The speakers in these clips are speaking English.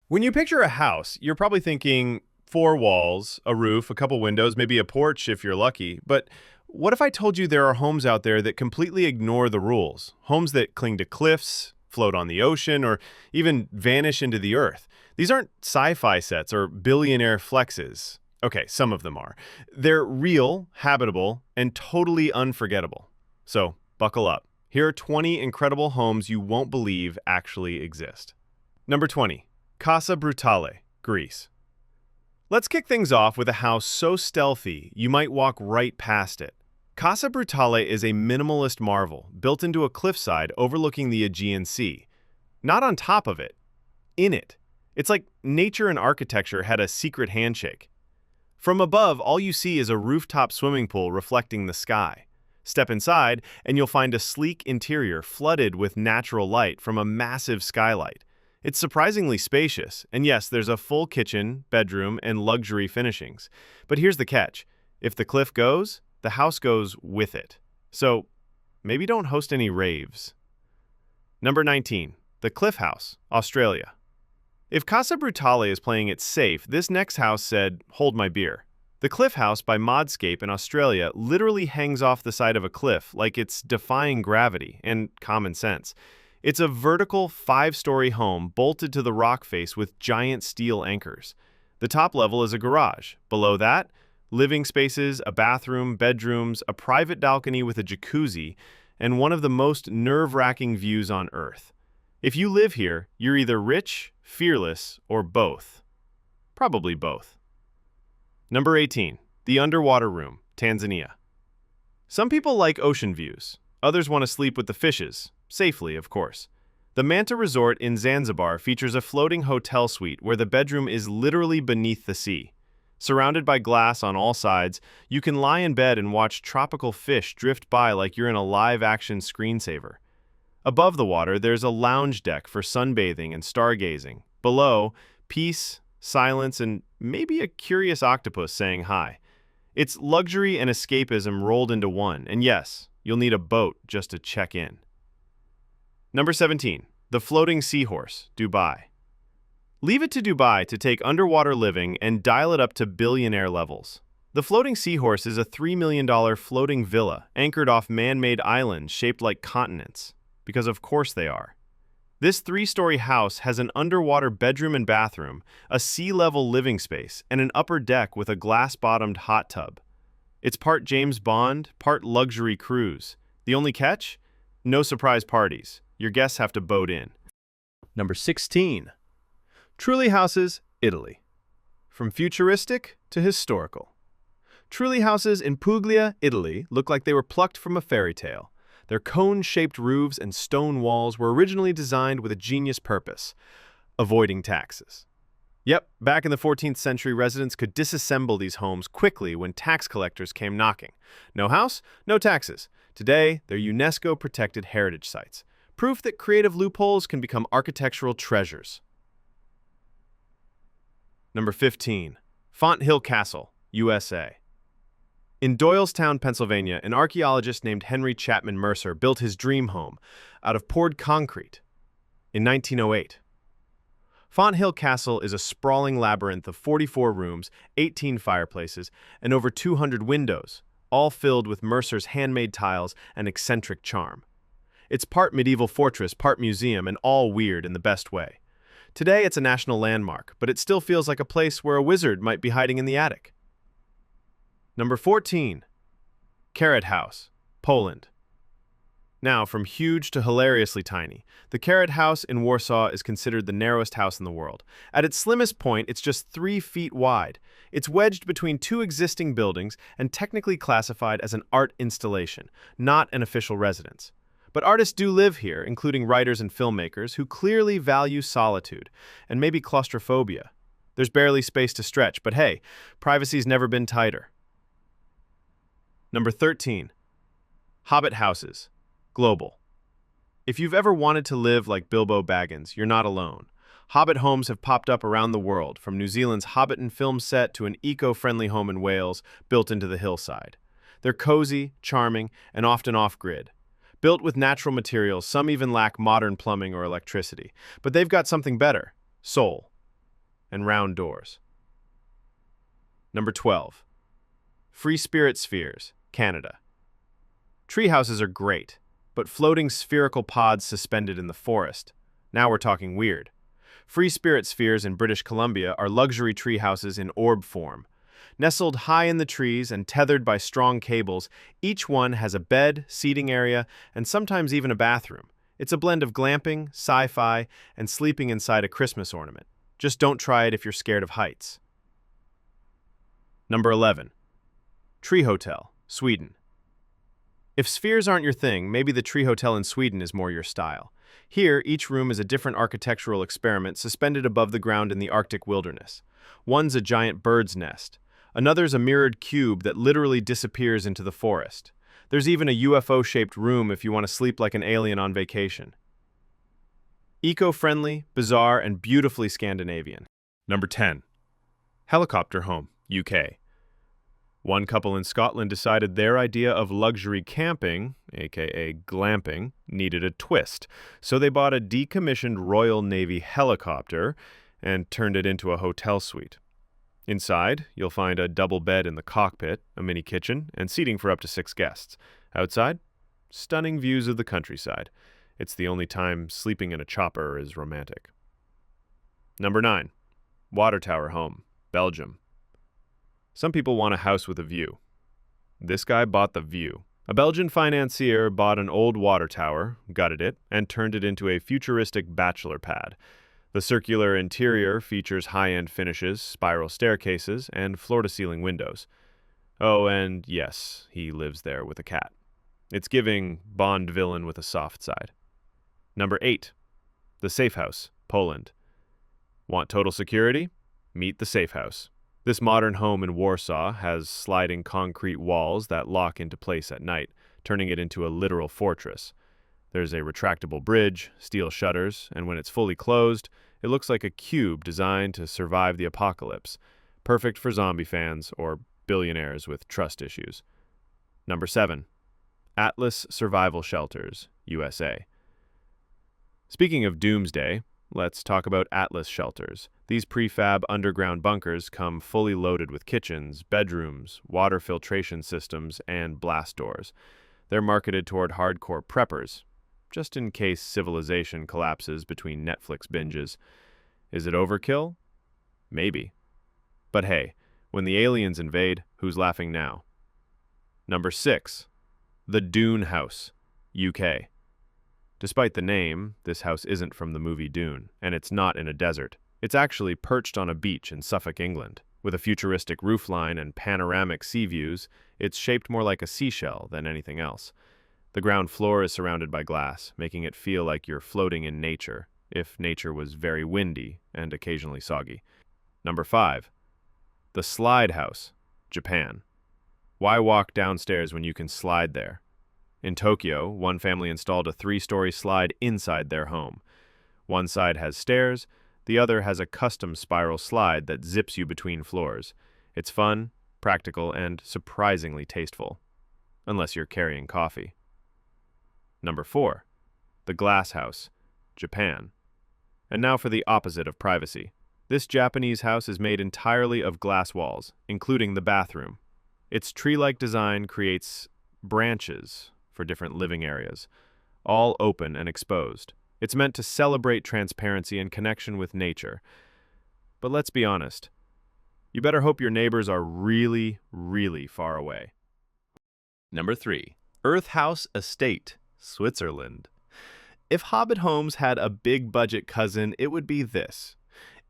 When you picture a house, you're probably thinking four walls, a roof, a couple windows, maybe a porch if you're lucky. But what if I told you there are homes out there that completely ignore the rules? Homes that cling to cliffs, float on the ocean, or even vanish into the earth. These aren't sci-fi sets or billionaire flexes. Okay, some of them are. They're real, habitable, and totally unforgettable. So, buckle up. Here are 20 incredible homes you won't believe actually exist. Number 20. Casa Brutale, Greece. Let's kick things off with a house so stealthy you might walk right past it. Casa Brutale is a minimalist marvel built into a cliffside overlooking the Aegean Sea. Not on top of it, in it. It's like nature and architecture had a secret handshake. From above, all you see is a rooftop swimming pool reflecting the sky. Step inside, and you'll find a sleek interior flooded with natural light from a massive skylight. It's surprisingly spacious, and yes, there's a full kitchen, bedroom, and luxury finishings. But here's the catch. If the cliff goes, the house goes with it. So, maybe don't host any raves. Number 19. The Cliff House, Australia. If Casa Brutale is playing it safe, this next house said, "Hold my beer." The Cliff House by Modscape in Australia literally hangs off the side of a cliff like it's defying gravity and common sense. It's a vertical 5-story home bolted to the rock face with giant steel anchors. The top level is a garage. Below that, living spaces, a bathroom, bedrooms, a private balcony with a jacuzzi, and one of the most nerve-wracking views on Earth. If you live here, you're either rich, fearless, or both. Probably both. Number 18. The Underwater Room, Tanzania. Some people like ocean views. Others want to sleep with the fishes. Safely, of course. The Manta Resort in Zanzibar features a floating hotel suite where the bedroom is literally beneath the sea. Surrounded by glass on all sides, you can lie in bed and watch tropical fish drift by like you're in a live-action screensaver. Above the water, there's a lounge deck for sunbathing and stargazing. Below, peace, silence, and maybe a curious octopus saying hi. It's luxury and escapism rolled into one, and yes, you'll need a boat just to check in. Number 17. The Floating Seahorse, Dubai. Leave it to Dubai to take underwater living and dial it up to billionaire levels. The Floating Seahorse is a $3 million floating villa anchored off man-made islands shaped like continents, because of course they are. This 3-story house has an underwater bedroom and bathroom, a sea-level living space, and an upper deck with a glass-bottomed hot tub. It's part James Bond, part luxury cruise. The only catch? No surprise parties. Your guests have to boat in. Number 16. Truly Houses, Italy. From futuristic to historical. Truly Houses in Puglia, Italy look like they were plucked from a fairy tale. Their cone-shaped roofs and stone walls were originally designed with a genius purpose: avoiding taxes. Yep, back in the 14th century, residents could disassemble these homes quickly when tax collectors came knocking. No house, no taxes. Today, they're UNESCO-protected heritage sites. Proof that creative loopholes can become architectural treasures. Number 15. Font Hill Castle, USA. In Doylestown, Pennsylvania, an archaeologist named Henry Chapman Mercer built his dream home out of poured concrete in 1908. Font Hill Castle is a sprawling labyrinth of 44 rooms, 18 fireplaces, and over 200 windows, all filled with Mercer's handmade tiles and eccentric charm. It's part medieval fortress, part museum, and all weird in the best way. Today, it's a national landmark, but it still feels like a place where a wizard might be hiding in the attic. Number 14. Carrot House, Poland. Now, from huge to hilariously tiny, the Carrot House in Warsaw is considered the narrowest house in the world. At its slimmest point, it's just 3 feet wide. It's wedged between 2 existing buildings and technically classified as an art installation, not an official residence. But artists do live here, including writers and filmmakers who clearly value solitude and maybe claustrophobia. There's barely space to stretch, but hey, privacy's never been tighter. Number 13. Hobbit Houses, Global. If you've ever wanted to live like Bilbo Baggins, you're not alone. Hobbit homes have popped up around the world, from New Zealand's Hobbiton film set to an eco-friendly home in Wales built into the hillside. They're cozy, charming, and often off-grid. Built with natural materials, some even lack modern plumbing or electricity. But they've got something better: soul. and round doors. Number 12. Free spirit spheres, Canada. Tree houses are great, but floating spherical pods suspended in the forest. Now we're talking weird. Free spirit spheres in British Columbia are luxury tree houses in orb form. Nestled high in the trees and tethered by strong cables, each one has a bed, seating area, and sometimes even a bathroom. It's a blend of glamping, sci-fi, and sleeping inside a Christmas ornament. Just don't try it if you're scared of heights. Number 11. Tree Hotel, Sweden. If spheres aren't your thing, maybe the Tree Hotel in Sweden is more your style. Here, each room is a different architectural experiment suspended above the ground in the Arctic wilderness. One's a giant bird's nest. Another's a mirrored cube that literally disappears into the forest. There's even a UFO-shaped room if you want to sleep like an alien on vacation. Eco-friendly, bizarre, and beautifully Scandinavian. Number 10. Helicopter Home, UK. One couple in Scotland decided their idea of luxury camping, aka glamping, needed a twist, so they bought a decommissioned Royal Navy helicopter and turned it into a hotel suite. Inside, you'll find a double bed in the cockpit, a mini kitchen, and seating for up to 6 guests. Outside, stunning views of the countryside. It's the only time sleeping in a chopper is romantic. Number 9. Water Tower Home, Belgium. Some people want a house with a view. This guy bought the view. A Belgian financier bought an old water tower, gutted it, and turned it into a futuristic bachelor pad. The circular interior features high-end finishes, spiral staircases, and floor-to-ceiling windows. Oh, and yes, he lives there with a cat. It's giving Bond villain with a soft side. Number 8. The Safe House, Poland. Want total security? Meet the Safe House. This modern home in Warsaw has sliding concrete walls that lock into place at night, turning it into a literal fortress. There's a retractable bridge, steel shutters, and when it's fully closed, it looks like a cube designed to survive the apocalypse, perfect for zombie fans or billionaires with trust issues. Number 7. Atlas Survival Shelters, USA. Speaking of doomsday, let's talk about Atlas shelters. These prefab underground bunkers come fully loaded with kitchens, bedrooms, water filtration systems, and blast doors. They're marketed toward hardcore preppers, just in case civilization collapses between Netflix binges. Is it overkill? Maybe. But hey, when the aliens invade, who's laughing now? Number 6. The Dune House, UK. Despite the name, this house isn't from the movie Dune, and it's not in a desert. It's actually perched on a beach in Suffolk, England. With a futuristic roofline and panoramic sea views, it's shaped more like a seashell than anything else. The ground floor is surrounded by glass, making it feel like you're floating in nature, if nature was very windy and occasionally soggy. Number 5. The Slide House, Japan. Why walk downstairs when you can slide there? In Tokyo, one family installed a 3-story slide inside their home. One side has stairs, the other has a custom spiral slide that zips you between floors. It's fun, practical, and surprisingly tasteful. Unless you're carrying coffee. Number 4. The Glass House, Japan. And now for the opposite of privacy. This Japanese house is made entirely of glass walls, including the bathroom. Its tree-like design creates branches for different living areas, all open and exposed. It's meant to celebrate transparency and connection with nature. But let's be honest. You better hope your neighbors are really, really far away. Number 3. Earth House Estate, Switzerland. If Hobbit homes had a big-budget cousin, it would be this.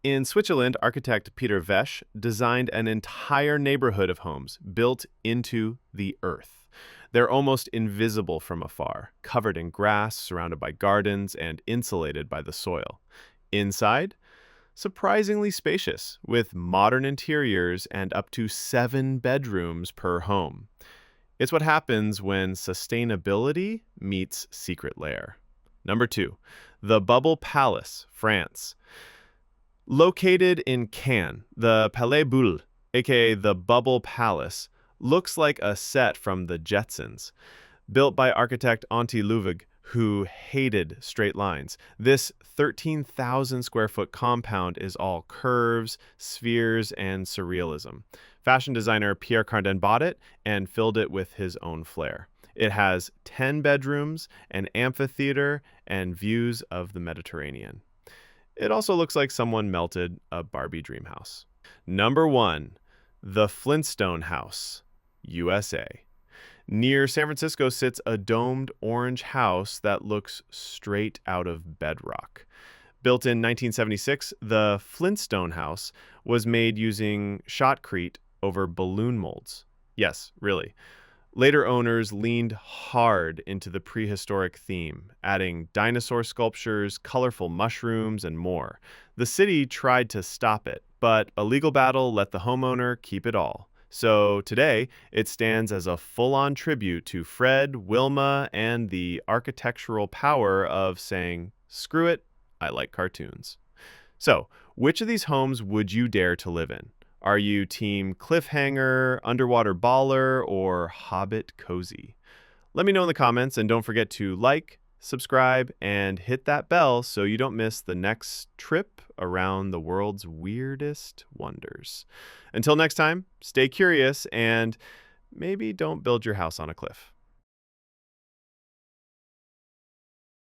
In Switzerland, architect Peter Vesch designed an entire neighborhood of homes built into the earth. They're almost invisible from afar, covered in grass, surrounded by gardens, and insulated by the soil. Inside, surprisingly spacious, with modern interiors and up to 7 bedrooms per home. It's what happens when sustainability meets secret lair. Number 2, the Bubble Palace, France. Located in Cannes, the Palais Boulle, aka the Bubble Palace, looks like a set from the Jetsons. Built by architect Antti Luvig, who hated straight lines. This 13,000 square foot compound is all curves, spheres, and surrealism. Fashion designer Pierre Cardin bought it and filled it with his own flair. It has 10 bedrooms, an amphitheater, and views of the Mediterranean. It also looks like someone melted a Barbie dream house. Number 1, the Flintstone House, USA. Near San Francisco sits a domed orange house that looks straight out of bedrock. Built in 1976, the Flintstone House was made using shotcrete over balloon molds. Yes, really. Later owners leaned hard into the prehistoric theme, adding dinosaur sculptures, colorful mushrooms, and more. The city tried to stop it, but a legal battle let the homeowner keep it all. So today, it stands as a full-on tribute to Fred, Wilma, and the architectural power of saying, "Screw it, I like cartoons." So, which of these homes would you dare to live in? Are you team cliffhanger, underwater baller, or hobbit cozy? Let me know in the comments, and don't forget to like, subscribe, and hit that bell so you don't miss the next trip around the world's weirdest wonders. Until next time, stay curious and maybe don't build your house on a cliff.